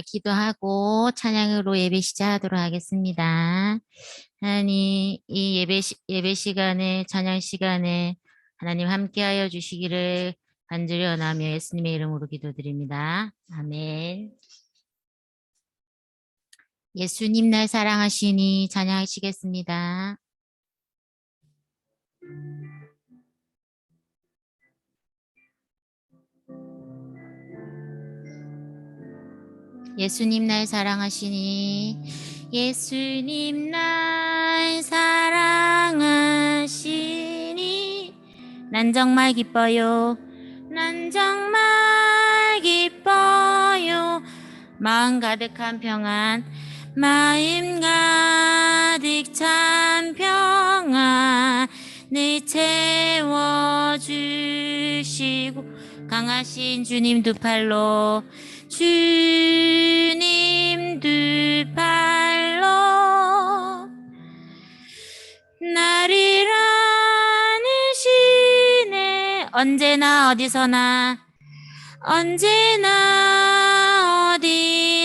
기도하고 찬양으로 예배 시작하도록 하겠습니다. 하나님, 이 예배 시간에, 찬양 시간에 하나님 함께하여 주시기를 간절히 원하며 예수님의 이름으로 기도드립니다. 아멘. 예수님 날 사랑하시니 찬양하시겠습니다. 예수님 날 사랑하시니 예수님 날 사랑하시니 난 정말 기뻐요. 난 정말 기뻐요. 마음 가득한 평안, 마음 가득 찬 평안을 채워주시고 강하신 주님 두 팔로 주님 두 팔로 나를 안으시네. 언제나 어디서나 언제나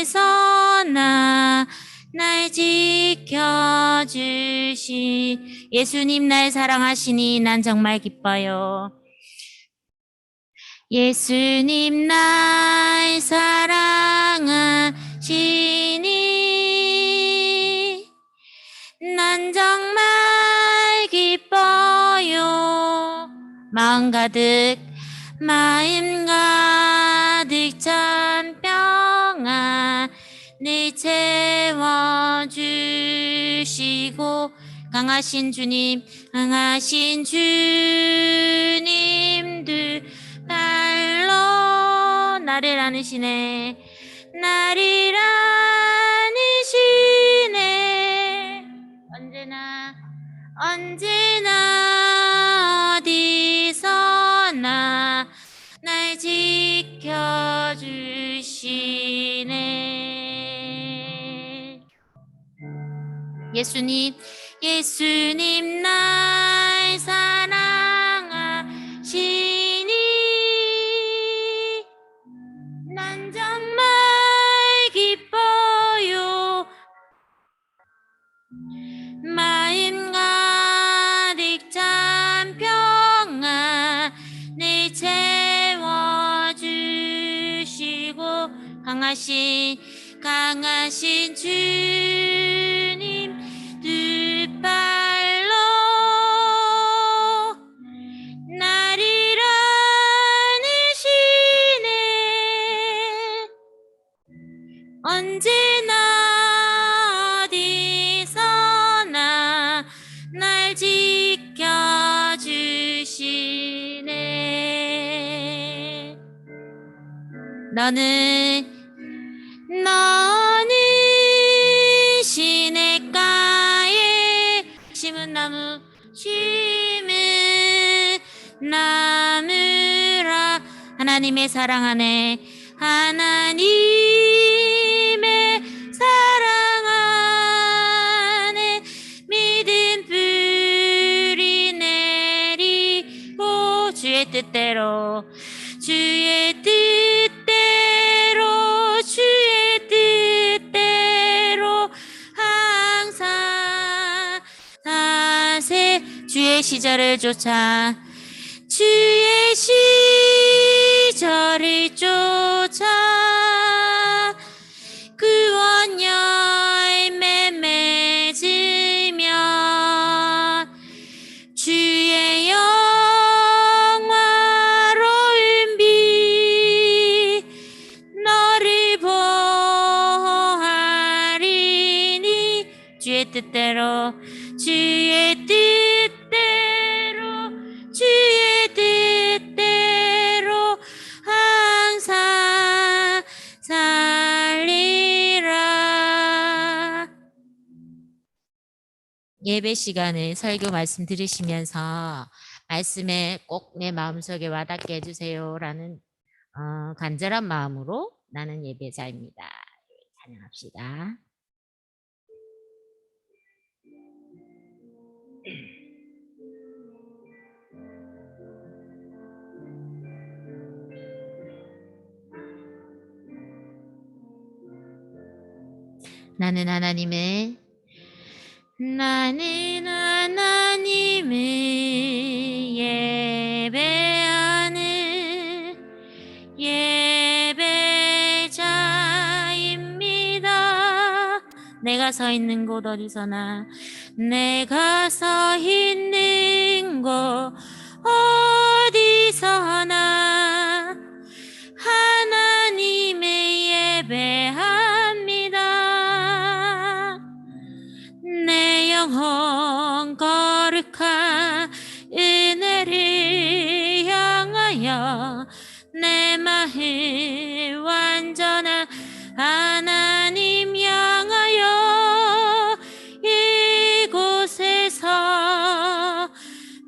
어디서나 날 지켜주시. 예수님 날 사랑하시니 난 정말 기뻐요. 예수님 날 사랑하시니 난 정말 기뻐요. 마음 가득 찬 평안을 채워주시고 강하신 주님 두 발로 나를 안으시네. 나를 안으시네. 언제나 어디서나 날 지켜주시네. 예수님 날 사랑하시니 난 정말 기뻐요. 마음 가득 찬 평안을 채워주시고 강하신 주님 두 발로 나를 안으시네. 언제나 어디서나 날 지켜주시네. 너는 시냇가에 심은 나무라. 하나님의 사랑 안에 믿음 뿌리 내리고 주의 뜻대로 항상 사세 주의 시절을 쫓아 구원 열매 맺으며 주의 영화로운 빛 너를 보호하리니 주의 뜻대로 항상 살리라. 예배 시간에 설교 말씀 들으시면서 말씀에 꼭 내 마음속에 와닿게 해주세요라는 간절한 마음으로 나는 예배자입니다. 찬양합시다. 나는 하나님을 예배하는 예배자입니다. 내가 서 있는 곳 어디서나, 내가 서 있는 곳 어디서나 하나님의 예배합니다. 내 영혼 거룩한 은혜를 향하여 내 마음 완전한 하나님 향하여 이곳에서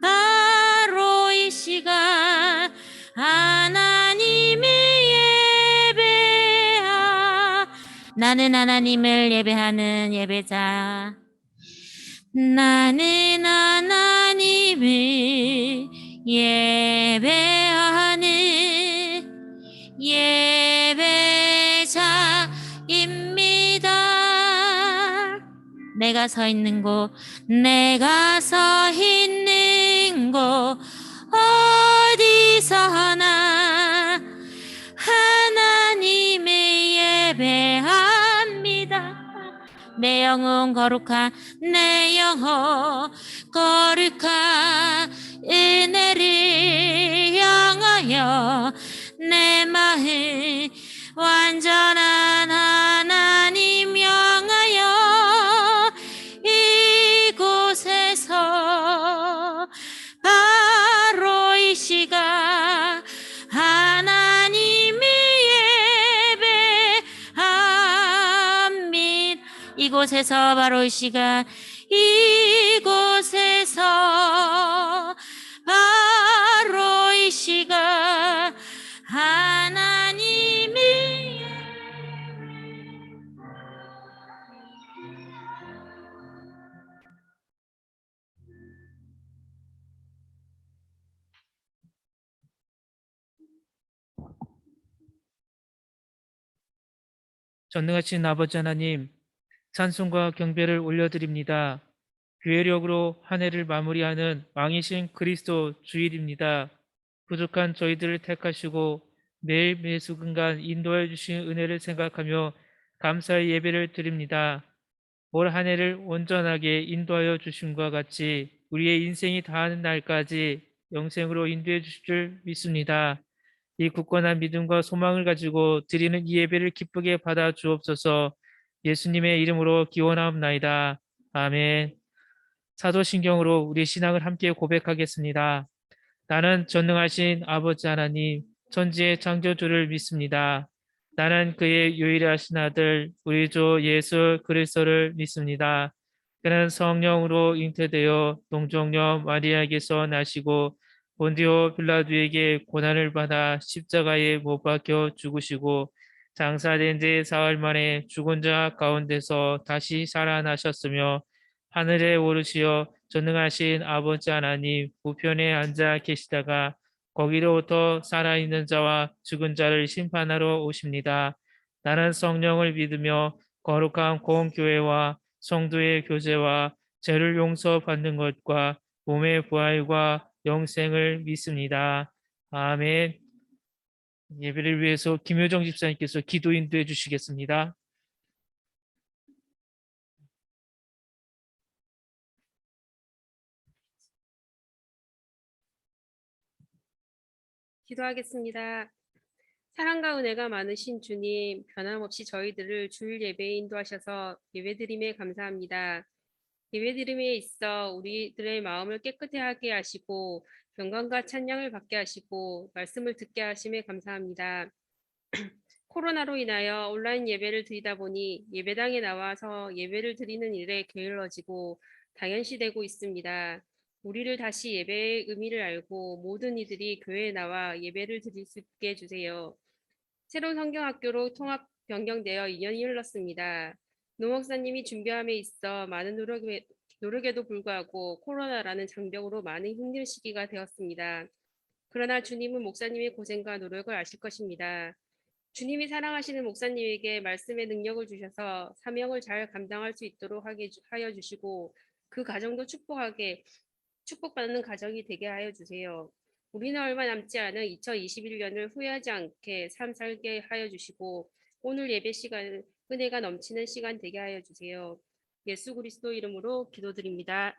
바로 이 시간 하나님의 나는 하나님을 예배하는 예배자. 나는 하나님을 예배하는 예배자입니다. 내가 서 있는 곳 어디서나 하나님의 예배합니다. 내 영혼 거룩한 은혜를 향하여 내 마음 완전한 하나님 향하여 이곳에서 바로 이 시간 하나님의 예배합니다. 이곳에서 바로 이 시간 이곳에서 바로 이 시간 하나님의 전능하신 아버지 하나님, 찬송과 경배를 올려드립니다. 교회력으로 한 해를 마무리하는 왕이신 그리스도 주일입니다. 부족한 저희들을 택하시고 매일 매순간 인도해 주신 은혜를 생각하며 감사의 예배를 드립니다. 올 한 해를 온전하게 인도하여 주심과 같이 우리의 인생이 다하는 날까지 영생으로 인도해 주실 줄 믿습니다. 이 굳건한 믿음과 소망을 가지고 드리는 이 예배를 기쁘게 받아 주옵소서. 예수님의 이름으로 기원하옵나이다. 아멘. 사도신경으로 우리 신앙을 함께 고백하겠습니다. 나는 전능하신 아버지 하나님, 천지의 창조주를 믿습니다. 나는 그의 유일하신 아들, 우리 주 예수 그리스도를 믿습니다. 그는 성령으로 잉태되어 동정녀 마리아에게서 나시고 본디오 빌라도에게 고난을 받아 십자가에 못 박혀 죽으시고 장사된 지 사흘 만에 죽은 자 가운데서 다시 살아나셨으며 하늘에 오르시어 전능하신 아버지 하나님 우편에 앉아 계시다가 거기로부터 살아있는 자와 죽은 자를 심판하러 오십니다. 나는 성령을 믿으며 거룩한 공교회와 성도의 교제와 죄를 용서받는 것과 몸의 부활과 영생을 믿습니다. 아멘. 예배를 위해서 김효정 집사님께서 기도 인도해 주시겠습니다. 기도하겠습니다. 사랑과 은혜가 많으신 주님, 변함없이 저희들을 주일 예배에 인도하셔서 예배드림에 감사합니다. 예배드림에 있어 우리들의 마음을 깨끗해 하게 하시고 영광과 찬양을 받게 하시고 말씀을 듣게 하심에 감사합니다. 코로나로 인하여 온라인 예배를 드리다 보니 예배당에 나와서 예배를 드리는 일에 게을러지고 당연시되고 있습니다. 우리를 다시 예배의 의미를 알고 모든 이들이 교회에 나와 예배를 드릴 수 있게 해주세요. 새로운 성경학교로 통합 변경되어 2년이 흘렀습니다. 노 목사님이 준비함에 있어 많은 노력에도 불구하고 코로나라는 장벽으로 많은 힘든 시기가 되었습니다. 그러나 주님은 목사님의 고생과 노력을 아실 것입니다. 주님이 사랑하시는 목사님에게 말씀의 능력을 주셔서 사명을 잘 감당할 수 있도록 하여 주시고 그 가정도 축복받는 가정이 되게 하여 주세요. 우리는 얼마 남지 않은 2021년을 후회하지 않게 삶 살게 하여 주시고 오늘 예배 시간 은혜가 넘치는 시간 되게 하여 주세요. 예수 그리스도 이름으로 기도드립니다.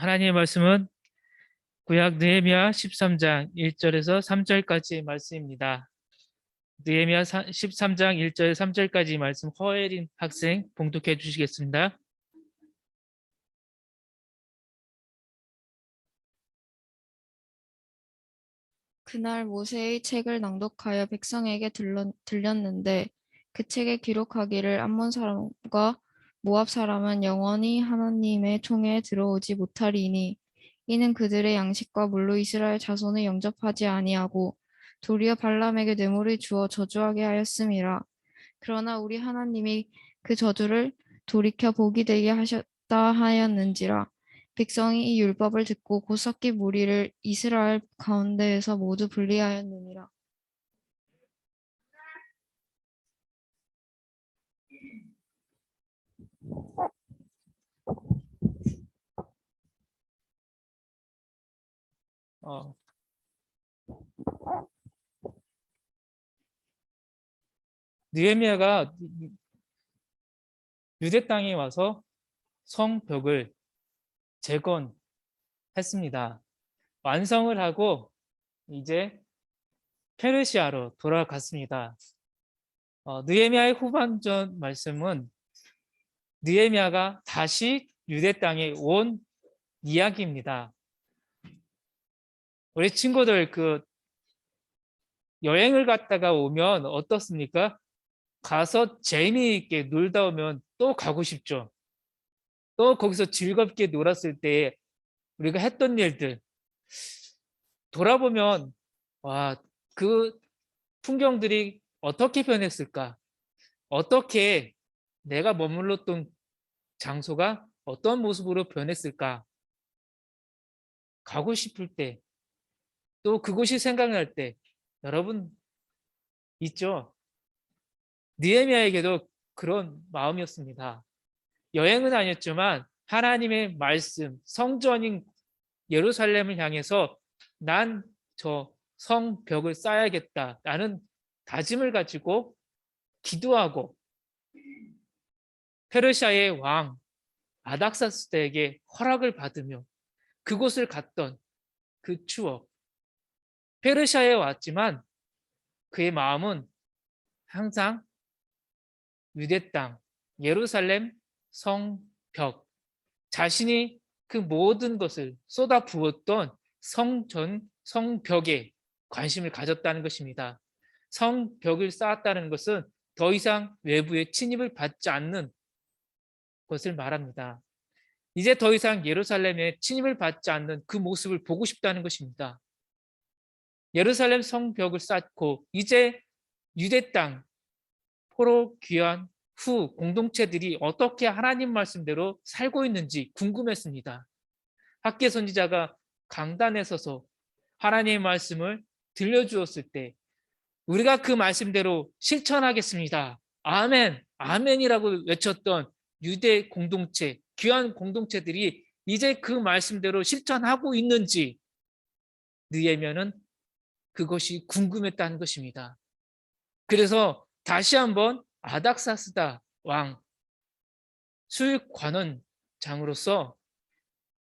하나님의 말씀은 구약 느헤미야 13장 1절에서 3절까지의 말씀입니다. 느헤미야 13장 1절 3절까지 말씀 허예린 학생 봉독해 주시겠습니다. 그날 모세의 책을 낭독하여 백성에게 들렸는데 그 책에 기록하기를 암몬 사람과 모압 사람은 영원히 하나님의 총회에 들어오지 못하리니 이는 그들의 양식과 물로 이스라엘 자손을 영접하지 아니하고 도리어 발람에게 뇌물을 주어 저주하게 하였음이라. 그러나 우리 하나님이 그 저주를 돌이켜 복이 되게 하셨다 하였는지라. 백성이 이 율법을 듣고 곧 섞인 무리를 이스라엘 가운데에서 모두 분리하였느니라. 어, 느헤미야가 유대 땅에 와서 성벽을 재건했습니다. 완성을 하고 이제 페르시아로 돌아갔습니다. 느헤미야의 후반전 말씀은 느헤미야가 다시 유대 땅에 온 이야기입니다. 우리 친구들 여행을 갔다가 오면 어떻습니까? 가서 재미있게 놀다 오면 또 가고 싶죠. 또 거기서 즐겁게 놀았을 때 우리가 했던 일들 돌아보면 와, 그 풍경들이 어떻게 변했을까? 어떻게 내가 머물렀던 장소가 어떤 모습으로 변했을까? 가고 싶을 때, 또 그곳이 생각날 때 여러분 있죠? 느헤미야에게도 그런 마음이었습니다. 여행은 아니었지만 하나님의 말씀, 성전인 예루살렘을 향해서 난 저 성벽을 쌓아야겠다라는 다짐을 가지고 기도하고 페르시아의 왕 아닥사스다에게 허락을 받으며 그곳을 갔던 그 추억. 페르시아에 왔지만 그의 마음은 항상 유대 땅, 예루살렘 성벽, 자신이 그 모든 것을 쏟아 부었던 성벽에 관심을 가졌다는 것입니다. 성벽을 쌓았다는 것은 더 이상 외부의 침입을 받지 않는 것을 말합니다. 이제 더 이상 예루살렘에 침입을 받지 않는 그 모습을 보고 싶다는 것입니다. 예루살렘 성벽을 쌓고 이제 유대 땅 포로 귀환 후 공동체들이 어떻게 하나님 말씀대로 살고 있는지 궁금했습니다. 학계 선지자가 강단에 서서 하나님의 말씀을 들려주었을 때 우리가 그 말씀대로 실천하겠습니다. 아멘, 아멘이라고 외쳤던 유대 공동체, 귀한 공동체들이 이제 그 말씀대로 실천하고 있는지 느헤미야는 그것이 궁금했다는 것입니다. 그래서 다시 한번 아닥사스다 왕 수익관원장으로서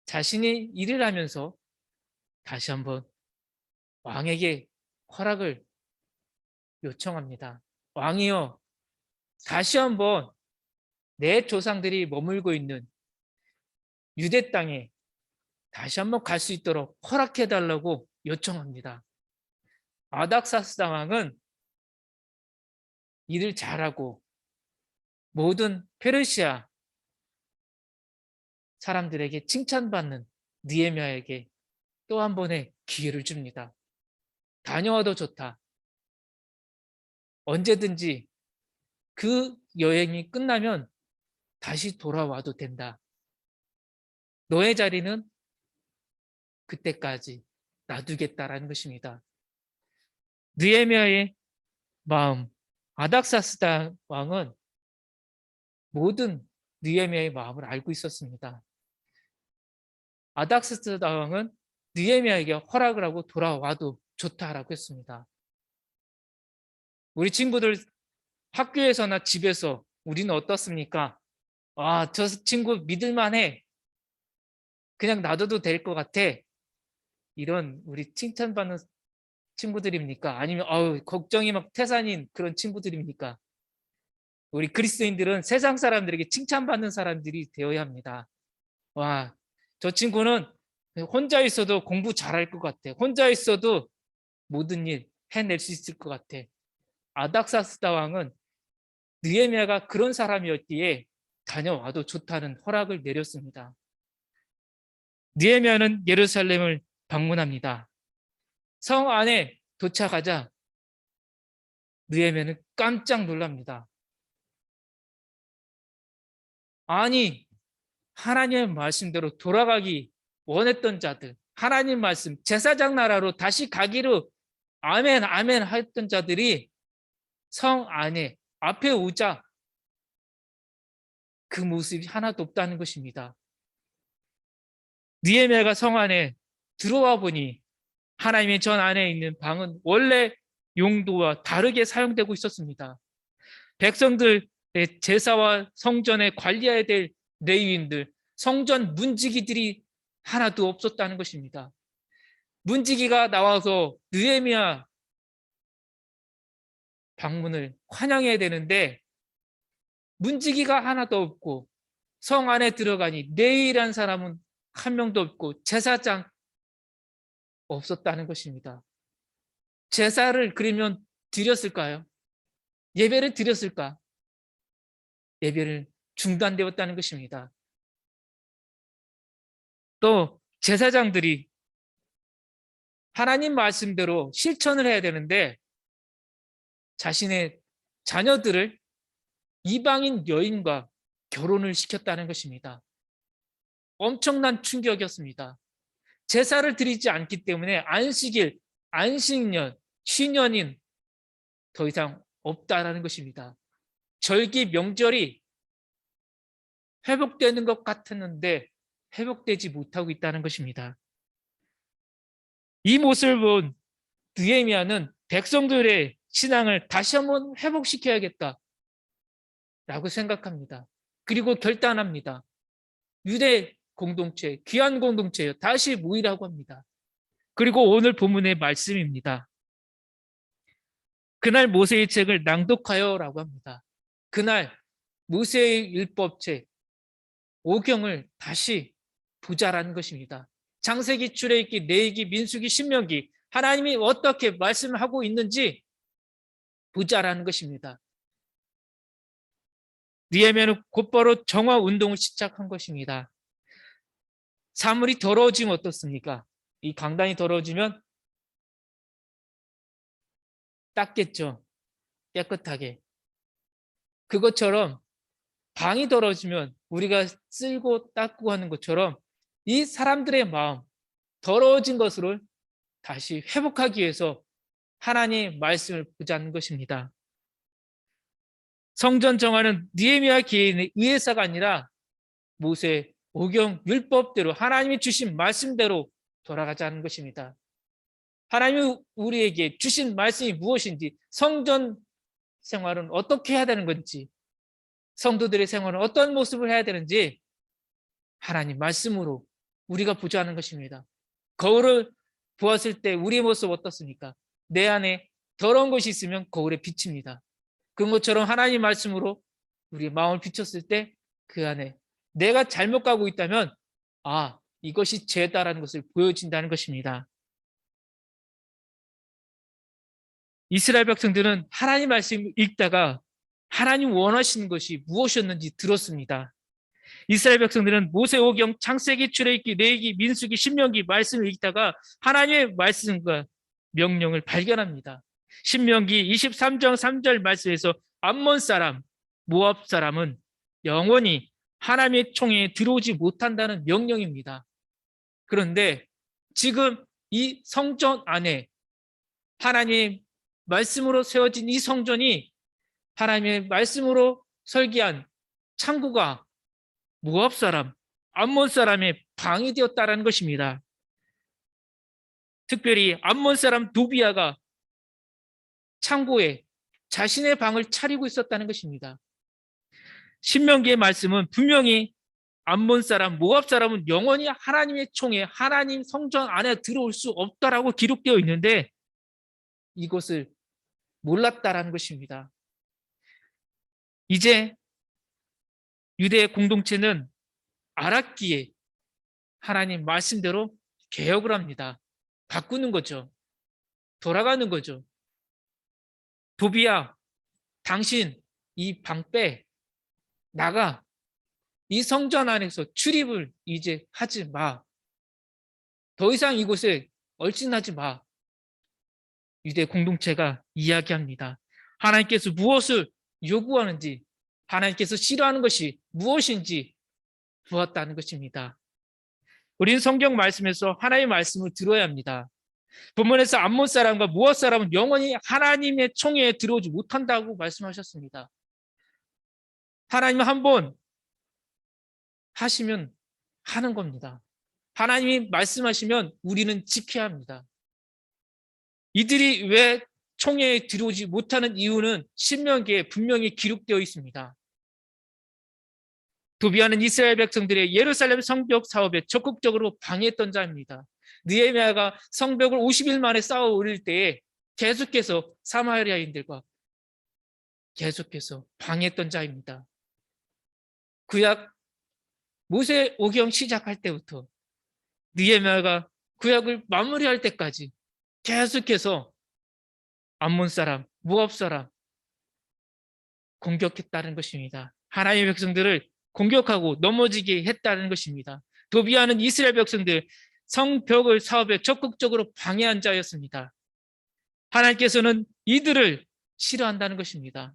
자신이 일을 하면서 다시 한번 왕에게 허락을 요청합니다. 왕이여, 다시 한번 내 조상들이 머물고 있는 유대 땅에 다시 한번 갈 수 있도록 허락해달라고 요청합니다. 아닥사스다 왕은 일을 잘하고 모든 페르시아 사람들에게 칭찬받는 느헤미야에게 또 한 번의 기회를 줍니다. 다녀와도 좋다. 언제든지 그 여행이 끝나면 다시 돌아와도 된다. 너의 자리는 그때까지 놔두겠다라는 것입니다. 느헤미야의 마음, 아닥사스다 왕은 모든 느헤미야의 마음을 알고 있었습니다. 아닥사스다 왕은 느헤미야에게 허락을 하고 돌아와도 좋다라고 했습니다. 우리 친구들 학교에서나 집에서 우리는 어떻습니까? 아, 저 친구 믿을만해. 그냥 놔둬도 될 것 같아. 이런 우리 칭찬받는 친구들입니까? 아니면 걱정이 막 태산인 그런 친구들입니까? 우리 그리스도인들은 세상 사람들에게 칭찬받는 사람들이 되어야 합니다. 와, 저 친구는 혼자 있어도 공부 잘할 것 같아. 혼자 있어도 모든 일 해낼 수 있을 것 같아. 아닥사스다 왕은 느헤미야가 그런 사람이었기에 다녀와도 좋다는 허락을 내렸습니다. 느헤미야는 예루살렘을 방문합니다. 성 안에 도착하자 느헤미야는 깜짝 놀랍니다. 아니, 하나님의 말씀대로 돌아가기 원했던 자들, 하나님 말씀, 제사장 나라로 다시 가기로 아멘, 아멘 했던 자들이 성 안에 앞에 오자 그 모습이 하나도 없다는 것입니다. 느헤미야가 성 안에 들어와 보니 하나님의 전 안에 있는 방은 원래 용도와 다르게 사용되고 있었습니다. 백성들의 제사와 성전에 관리해야 될 레위인들, 성전 문지기들이 하나도 없었다는 것입니다. 문지기가 나와서 느헤미야 방문을 환영해야 되는데 문지기가 하나도 없고 성 안에 들어가니 레위라는 사람은 한 명도 없고 제사장 없었다는 것입니다. 제사를 그러면 드렸을까요? 예배를 드렸을까? 예배를 중단되었다는 것입니다. 또 제사장들이 하나님 말씀대로 실천을 해야 되는데 자신의 자녀들을 이방인 여인과 결혼을 시켰다는 것입니다. 엄청난 충격이었습니다. 제사를 드리지 않기 때문에 안식일, 안식년, 쉬년인 더 이상 없다라는 것입니다. 절기, 명절이 회복되는 것 같았는데 회복되지 못하고 있다는 것입니다. 이 모습을 본 느헤미야는 백성들의 신앙을 다시 한번 회복시켜야겠다 라고 생각합니다. 그리고 결단합니다. 유대 공동체, 귀한 공동체요. 다시 모이라고 합니다. 그리고 오늘 본문의 말씀입니다. 그날 모세의 책을 낭독하여라고 합니다. 그날 모세의 율법책, 오경을 다시 보자라는 것입니다. 창세기, 출애굽기, 레위기, 민수기, 신명기 하나님이 어떻게 말씀하고 있는지 보자라는 것입니다. 느헤미야는 곧바로 정화 운동을 시작한 것입니다. 사물이 더러워지면 어떻습니까? 이 강단이 더러워지면 닦겠죠. 깨끗하게. 그것처럼 방이 더러워지면 우리가 쓸고 닦고 하는 것처럼 이 사람들의 마음, 더러워진 것을 다시 회복하기 위해서 하나님의 말씀을 보자는 것입니다. 성전 정화는 느헤미야 개인의 의회사가 아니라 모세 오경 율법대로 하나님이 주신 말씀대로 돌아가자는 것입니다. 하나님이 우리에게 주신 말씀이 무엇인지, 성전 생활은 어떻게 해야 되는 건지, 성도들의 생활은 어떤 모습을 해야 되는지 하나님 말씀으로 우리가 보자는 것입니다. 거울을 보았을 때 우리의 모습 어떻습니까? 내 안에 더러운 것이 있으면 거울에 비칩니다. 그런 것처럼 하나님 말씀으로 우리의 마음을 비췄을 때 그 안에 내가 잘못 가고 있다면 이것이 죄다라는 것을 보여준다는 것입니다. 이스라엘 백성들은 하나님 말씀을 읽다가 하나님 원하시는 것이 무엇이었는지 들었습니다. 이스라엘 백성들은 모세오경, 창세기, 출애굽기, 레위기, 민수기, 신명기 말씀을 읽다가 하나님의 말씀과 명령을 발견합니다. 신명기 23장 3절 말씀에서 암몬 사람 모압 사람은 영원히 하나님의 총회에 들어오지 못한다는 명령입니다. 그런데 지금 이 성전 안에 하나님의 말씀으로 세워진 이 성전이 하나님의 말씀으로 설계한 창고가 모압 사람, 암몬 사람의 방이 되었다는 것입니다. 특별히 암몬 사람 도비아가 창고에 자신의 방을 차리고 있었다는 것입니다. 신명기의 말씀은 분명히 암몬 사람, 모압 사람은 영원히 하나님의 총회, 하나님 성전 안에 들어올 수 없다라고 기록되어 있는데 이것을 몰랐다라는 것입니다. 이제 유대 공동체는 알았기에 하나님 말씀대로 개혁을 합니다. 바꾸는 거죠. 돌아가는 거죠. 도비야, 당신 이 방 빼. 나가. 이 성전 안에서 출입을 이제 하지 마. 더 이상 이곳에 얼씬하지 마. 유대 공동체가 이야기합니다. 하나님께서 무엇을 요구하는지, 하나님께서 싫어하는 것이 무엇인지 보았다는 것입니다. 우리는 성경 말씀에서 하나님의 말씀을 들어야 합니다. 본문에서 암몬 사람과 모압 사람은 영원히 하나님의 총회에 들어오지 못한다고 말씀하셨습니다. 하나님은 한번 하시면 하는 겁니다. 하나님이 말씀하시면 우리는 지켜야 합니다. 이들이 왜 총회에 들어오지 못하는 이유는 신명기에 분명히 기록되어 있습니다. 도비아는 이스라엘 백성들의 예루살렘 성벽 사업에 적극적으로 방해했던 자입니다. 느헤미야가 성벽을 50일 만에 쌓아 올릴 때에 계속해서 사마리아인들과 계속해서 방해했던 자입니다. 구약 모세 오경 시작할 때부터 느헤미야가 구약을 마무리할 때까지 계속해서 암몬 사람, 모압 사람 공격했다는 것입니다. 하나님의 백성들을 공격하고 넘어지게 했다는 것입니다. 도비아는 이스라엘 백성들 성벽을 사업에 적극적으로 방해한 자였습니다. 하나님께서는 이들을 싫어한다는 것입니다.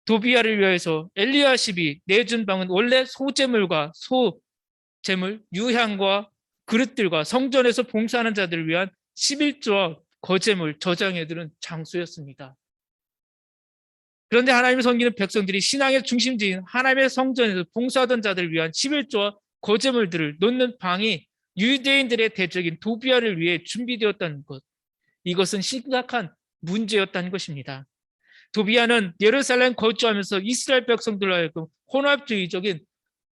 도비아를 위해서 엘리야십이 내준 방은 원래 소제물과 소제물, 유향과 그릇들과 성전에서 봉사하는 자들을 위한 11조와 거제물, 저장해두는 장소였습니다. 그런데 하나님을 섬기는 백성들이 신앙의 중심지인 하나님의 성전에서 봉사하던 자들을 위한 11조와 거제물들을 놓는 방이 유대인들의 대적인 도비아를 위해 준비되었다는 것, 이것은 심각한 문제였다는 것입니다. 도비아는 예루살렘 거주하면서 이스라엘 백성들로 하여금 혼합주의적인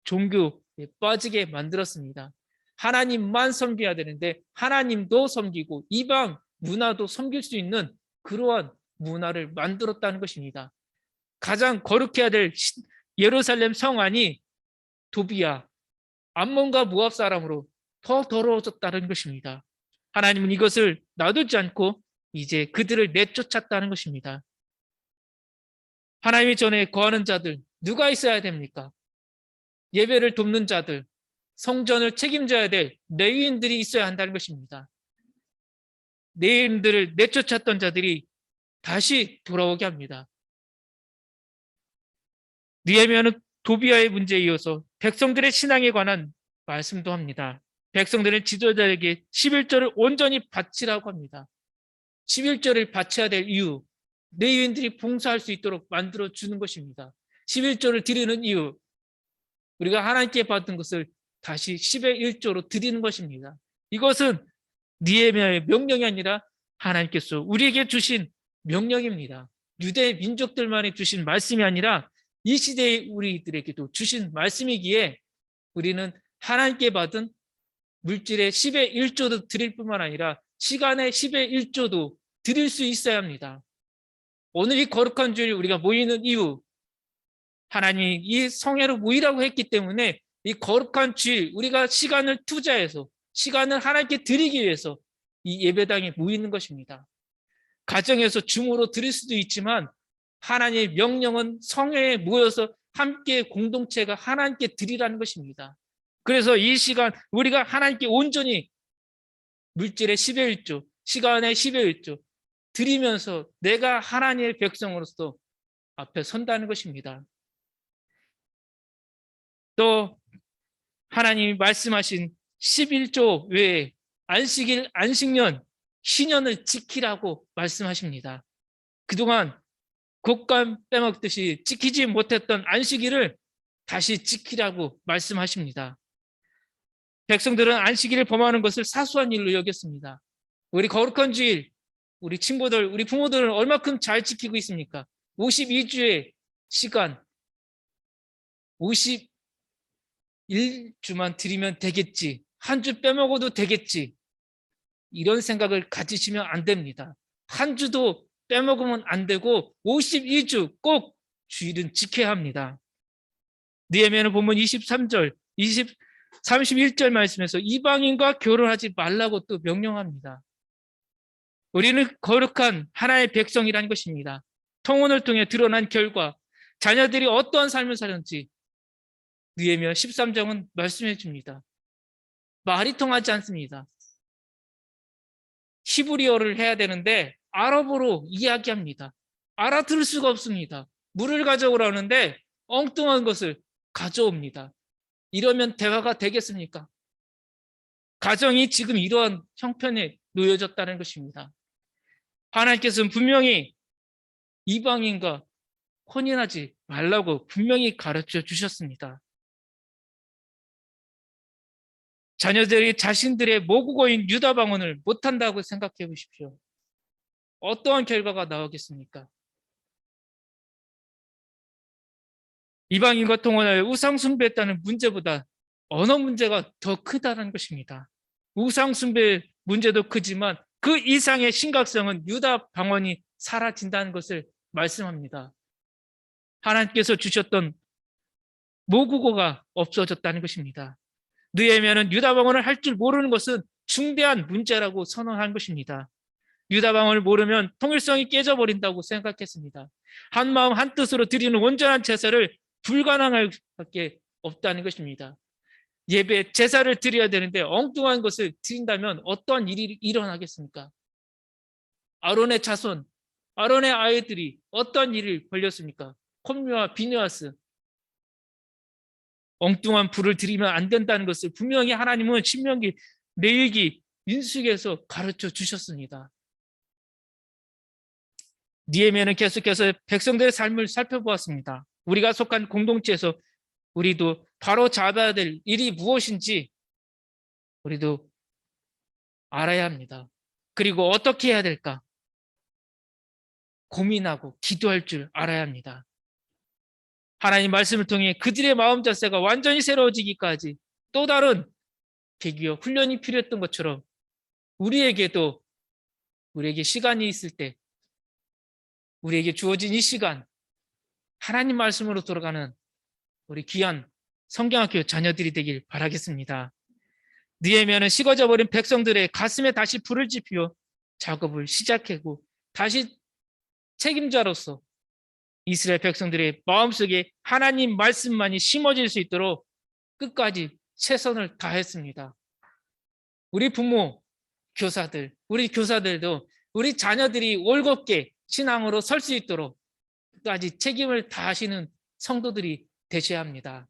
종교에 빠지게 만들었습니다. 하나님만 섬겨야 되는데 하나님도 섬기고 이방 문화도 섬길 수 있는 그러한 문화를 만들었다는 것입니다. 가장 거룩해야 될 예루살렘 성 안이 도비아, 암몬과 모압 사람으로 더 더러워졌다는 것입니다. 하나님은 이것을 놔두지 않고 이제 그들을 내쫓았다는 것입니다. 하나님의 전에 거하는 자들 누가 있어야 됩니까? 예배를 돕는 자들, 성전을 책임져야 될 레위인들이 있어야 한다는 것입니다. 레위인들을 내쫓았던 자들이 다시 돌아오게 합니다. 느헤미야는 도비아의 문제에 이어서 백성들의 신앙에 관한 말씀도 합니다. 백성들은 지도자에게 11조를 온전히 바치라고 합니다. 11조를 바쳐야 될 이유, 레위인들이 봉사할 수 있도록 만들어 주는 것입니다. 11조를 드리는 이유, 우리가 하나님께 받은 것을 다시 10의 1조로 드리는 것입니다. 이것은 느헤미야의 명령이 아니라 하나님께서 우리에게 주신 명령입니다. 유대 민족들만이 주신 말씀이 아니라 이 시대의 우리들에게도 주신 말씀이기에 우리는 하나님께 받은 물질의 10의 1조도 드릴 뿐만 아니라 시간의 10의 1조도 드릴 수 있어야 합니다. 오늘 이 거룩한 주일 우리가 모이는 이유, 하나님이 이 성회로 모이라고 했기 때문에 이 거룩한 주일 우리가 시간을 투자해서 시간을 하나님께 드리기 위해서 이 예배당에 모이는 것입니다. 가정에서 줌으로 드릴 수도 있지만 하나님의 명령은 성회에 모여서 함께 공동체가 하나님께 드리라는 것입니다. 그래서 이 시간 우리가 하나님께 온전히 물질의 10의 1조, 시간의 10의 1조 드리면서 내가 하나님의 백성으로서 앞에 선다는 것입니다. 또 하나님이 말씀하신 11조 외에 안식일, 안식년, 희년을 지키라고 말씀하십니다. 그동안 곡간 빼먹듯이 지키지 못했던 안식일을 다시 지키라고 말씀하십니다. 백성들은 안식일을 범하는 것을 사소한 일로 여겼습니다. 우리 거룩한 주일, 우리 친구들, 우리 부모들은 얼마큼 잘 지키고 있습니까? 52주의 시간, 51주만 드리면 되겠지. 한 주 빼먹어도 되겠지. 이런 생각을 가지시면 안 됩니다. 한 주도 빼먹으면 안 되고 52주 꼭 주일은 지켜야 합니다. 느헤미야는 본문 23절, 31절 말씀에서 이방인과 결혼하지 말라고 또 명령합니다. 우리는 거룩한 하나의 백성이라는 것입니다. 통혼을 통해 드러난 결과 자녀들이 어떠한 삶을 사는지 느헤미야 13장은 말씀해 줍니다. 말이 통하지 않습니다. 히브리어를 해야 되는데 아랍어로 이야기합니다. 알아들을 수가 없습니다. 물을 가져오라는데 엉뚱한 것을 가져옵니다. 이러면 대화가 되겠습니까? 가정이 지금 이러한 형편에 놓여졌다는 것입니다. 하나님께서는 분명히 이방인과 혼인하지 말라고 분명히 가르쳐 주셨습니다. 자녀들이 자신들의 모국어인 유다 방언을 못한다고 생각해 보십시오. 어떠한 결과가 나오겠습니까? 이방인과 통혼하여 우상 숭배했다는 문제보다 언어 문제가 더 크다는 것입니다. 우상 숭배 문제도 크지만 그 이상의 심각성은 유다 방언이 사라진다는 것을 말씀합니다. 하나님께서 주셨던 모국어가 없어졌다는 것입니다. 느헤미야는 유다 방언을 할 줄 모르는 것은 중대한 문제라고 선언한 것입니다. 유다 방언을 모르면 통일성이 깨져버린다고 생각했습니다. 한 마음 한 뜻으로 드리는 온전한 제사를 불가능할 수밖에 없다는 것입니다. 예배 제사를 드려야 되는데 엉뚱한 것을 드린다면 어떠한 일이 일어나겠습니까? 아론의 자손, 아론의 아이들이 어떤 일을 벌였습니까? 콤리와 비느하스, 엉뚱한 불을 드리면 안 된다는 것을 분명히 하나님은 신명기, 레위기, 민수기에서 가르쳐 주셨습니다. 느헤미야는 계속해서 백성들의 삶을 살펴보았습니다. 우리가 속한 공동체에서 우리도 바로 잡아야 될 일이 무엇인지 우리도 알아야 합니다. 그리고 어떻게 해야 될까? 고민하고 기도할 줄 알아야 합니다. 하나님 말씀을 통해 그들의 마음 자세가 완전히 새로워지기까지 또 다른 계기와 훈련이 필요했던 것처럼 우리에게도 우리에게 시간이 있을 때 우리에게 주어진 이 시간 하나님 말씀으로 돌아가는 우리 귀한 성경학교 자녀들이 되길 바라겠습니다. 느헤미야는 식어져 버린 백성들의 가슴에 다시 불을 지피워 작업을 시작하고 다시 책임자로서 이스라엘 백성들의 마음속에 하나님 말씀만이 심어질 수 있도록 끝까지 최선을 다했습니다. 우리 부모, 교사들, 우리 교사들도 우리 자녀들이 올곧게 신앙으로 설 수 있도록 끝까지 책임을 다하시는 성도들이 되셔야 합니다.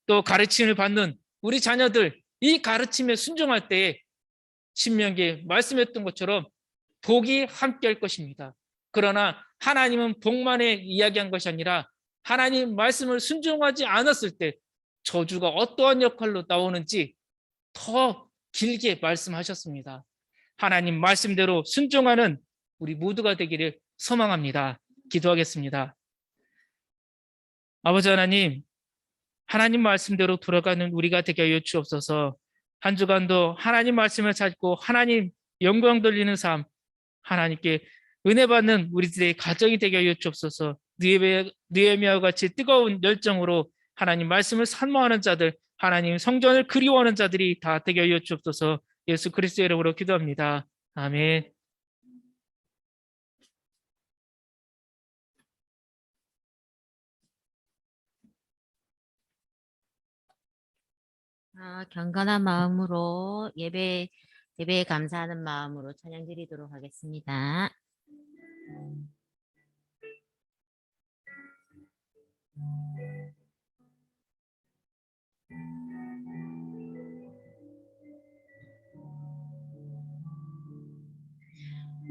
또 가르침을 받는 우리 자녀들, 이 가르침에 순종할 때에 신명기에 말씀했던 것처럼 복이 함께할 것입니다. 그러나 하나님은 복만에 이야기한 것이 아니라 하나님 말씀을 순종하지 않았을 때 저주가 어떠한 역할로 나오는지 더 길게 말씀하셨습니다. 하나님 말씀대로 순종하는 우리 모두가 되기를 소망합니다. 기도하겠습니다. 아버지 하나님, 하나님 말씀대로 돌아가는 우리가 되게 하여 주옵소서. 한 주간도 하나님 말씀을 찾고 하나님 영광 돌리는 삶, 하나님께 은혜 받는 우리들의 가정이 되게 하여 주옵소서. 느헤미야와 같이 뜨거운 열정으로 하나님 말씀을 산모하는 자들, 하나님 성전을 그리워하는 자들이 다 되게 하여 주옵소서. 예수 그리스도의 이름으로 기도합니다. 아멘. 경건한 마음으로 예배에 감사하는 마음으로 찬양 드리도록 하겠습니다.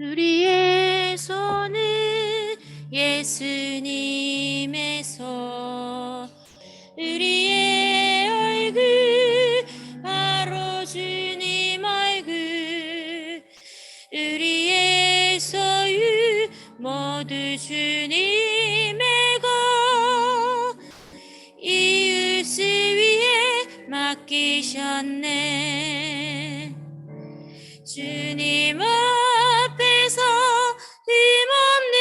우리의 손은 예수님의 손, 우리의 얼굴 바로 주님 얼굴, 우리의 소유 모두 주님의 것, 이웃을 위해 맡기셨네. 주님 앞에서 힘없는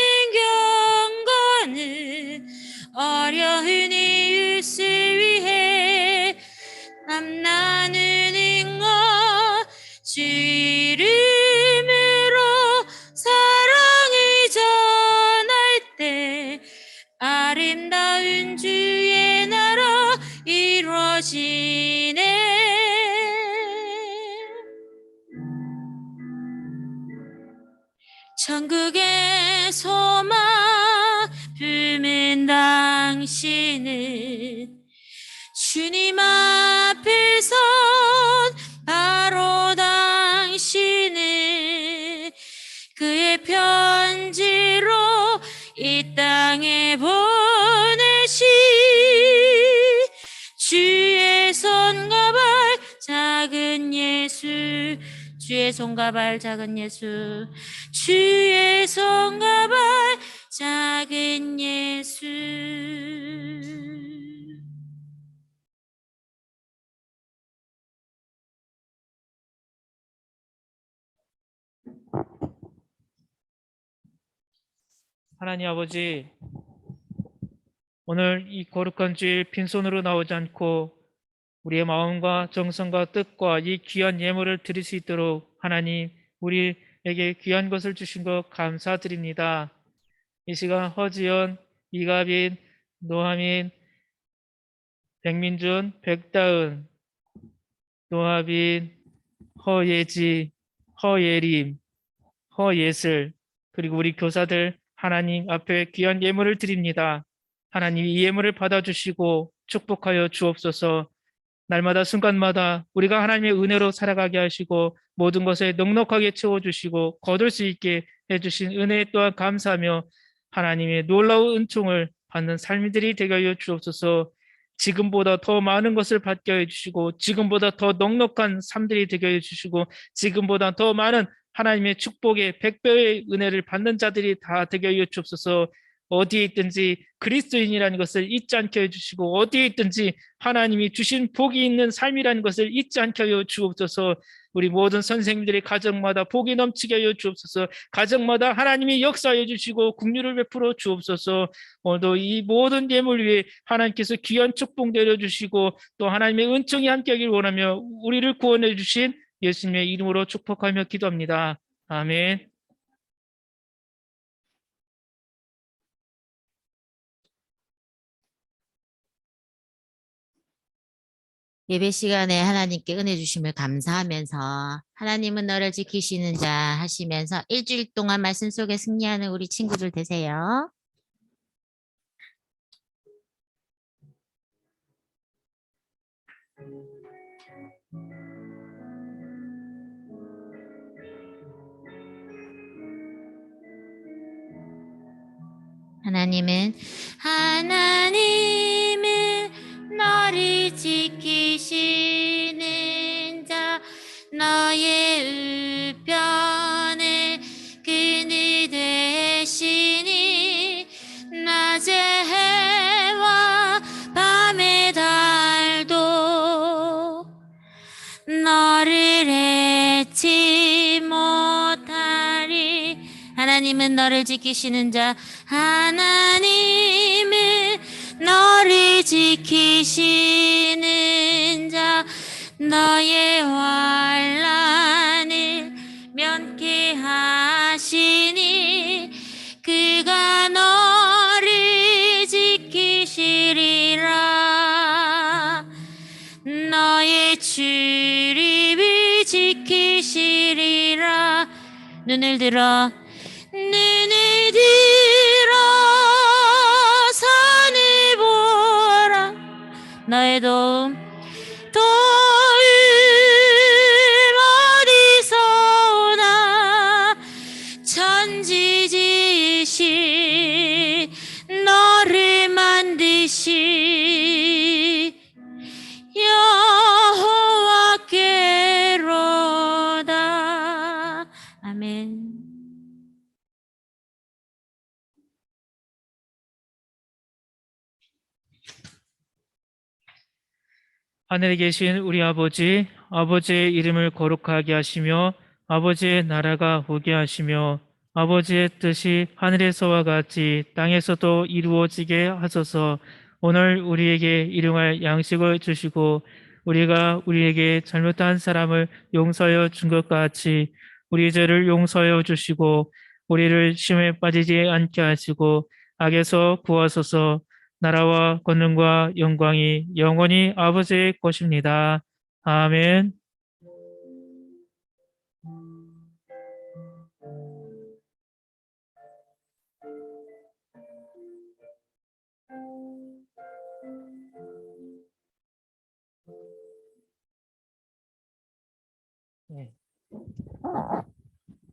경건은 어려운 이웃을 위해 탐나는 인것, 주 이름으로 사랑을 전할 때 아름다운 주의 나라 이루어지네. 천국의 소망 품은 당신은 주님 앞에 선 바로 당신은 그의 편지로 이 땅에 보내신 주의 손과 발 작은 예수, 주의 손과 발 작은 예수, 주의 손과 발 작은 예수. 하나님 아버지, 오늘 이 거룩한 주일 빈손으로 나오지 않고 우리의 마음과 정성과 뜻과 이 귀한 예물을 드릴 수 있도록 하나님 우리에게 귀한 것을 주신 것 감사드립니다. 이 시간 허지연, 이가빈, 노하민, 백민준, 백다은, 노하빈, 허예지, 허예림, 허예슬, 그리고 우리 교사들 하나님 앞에 귀한 예물을 드립니다. 하나님 이 예물을 받아주시고 축복하여 주옵소서. 날마다 순간마다 우리가 하나님의 은혜로 살아가게 하시고 모든 것에 넉넉하게 채워주시고 거둘 수 있게 해주신 은혜 또한 감사하며 하나님의 놀라운 은총을 받는 삶들이 되게 하여 주옵소서. 지금보다 더 많은 것을 받게 해주시고 지금보다 더 넉넉한 삶들이 되게 해주시고 지금보다 더 많은 하나님의 축복의 100배의 은혜를 받는 자들이 다 되게 하여 주옵소서. 어디에 있든지 그리스도인이라는 것을 잊지 않게 해주시고 어디에 있든지 하나님이 주신 복이 있는 삶이라는 것을 잊지 않게 하여 주옵소서. 우리 모든 선생님들의 가정마다 복이 넘치게 하여 주옵소서. 가정마다 하나님이 역사해 주시고 긍휼을 베풀어 주옵소서. 오늘도 이 모든 예물 위에 하나님께서 귀한 축복 내려주시고 또 하나님의 은총이 함께하길 원하며 우리를 구원해 주신 예수님의 이름으로 축복하며 기도합니다. 아멘. 예배 시간에 하나님께 은혜 주심을 감사하면서 하나님은 너를 지키시는 자 하시면서 일주일 동안 말씀 속에 승리하는 우리 친구들 되세요. 하나님은 너를 지키시는 자, 너의 우편에 그늘 되시니 낮의 해와 밤의 달도 너를 잊지 못하리. 하나님은 너를 지키시는 자, 하나님은 너를 지키시는 자, 너의 환난을 면케하시니 그가 너를 지키시리라. 너의 출입을 지키시리라. 눈을 들어 산을 보라. 너의 도움 어디서 오나. 하늘에 계신 우리 아버지, 아버지의 이름을 거룩하게 하시며 아버지의 나라가 오게 하시며 아버지의 뜻이 하늘에서와 같이 땅에서도 이루어지게 하소서. 오늘 우리에게 일용할 양식을 주시고 우리가 우리에게 잘못한 사람을 용서하여 준 것 같이 우리 죄를 용서하여 주시고 우리를 시험에 빠지지 않게 하시고 악에서 구하소서. 나라와 권능과 영광이 영원히 아버지의 것입니다. 아멘. 네.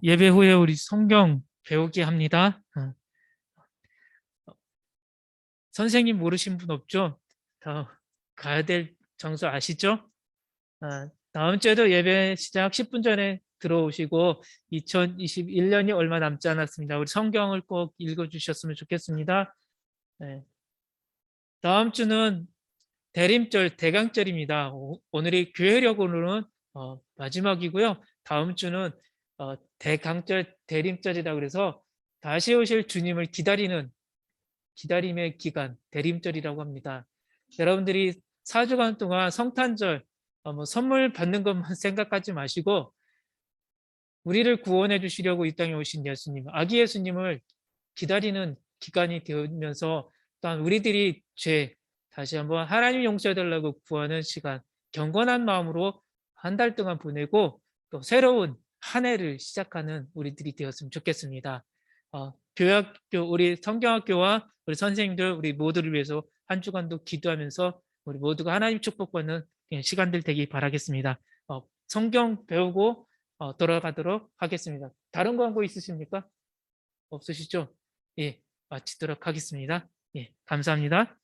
예배 후에 우리 성경 배우기 합니다. 선생님 모르신 분 없죠? 다 가야 될 장소 아시죠? 다음 주에도 예배 시작 10분 전에 들어오시고 2021년이 얼마 남지 않았습니다. 우리 성경을 꼭 읽어주셨으면 좋겠습니다. 네. 다음 주는 대림절, 대강절입니다. 오늘이 교회력으로는 마지막이고요. 다음 주는 대강절, 대림절이다 그래서 다시 오실 주님을 기다림의 기간, 대림절이라고 합니다. 여러분들이 4주간 동안 성탄절, 선물 받는 것만 생각하지 마시고 우리를 구원해 주시려고 이 땅에 오신 예수님, 아기 예수님을 기다리는 기간이 되면서 또한 우리들이 다시 한번 하나님 용서해 달라고 구하는 시간, 경건한 마음으로 한 달 동안 보내고 또 새로운 한 해를 시작하는 우리들이 되었으면 좋겠습니다. 교회학교, 우리 성경학교와 우리 선생님들, 우리 모두를 위해서 한 주간도 기도하면서 우리 모두가 하나님 축복받는 시간들 되기 바라겠습니다. 성경 배우고 돌아가도록 하겠습니다. 다른 광고 있으십니까? 없으시죠? 예, 마치도록 하겠습니다. 예, 감사합니다.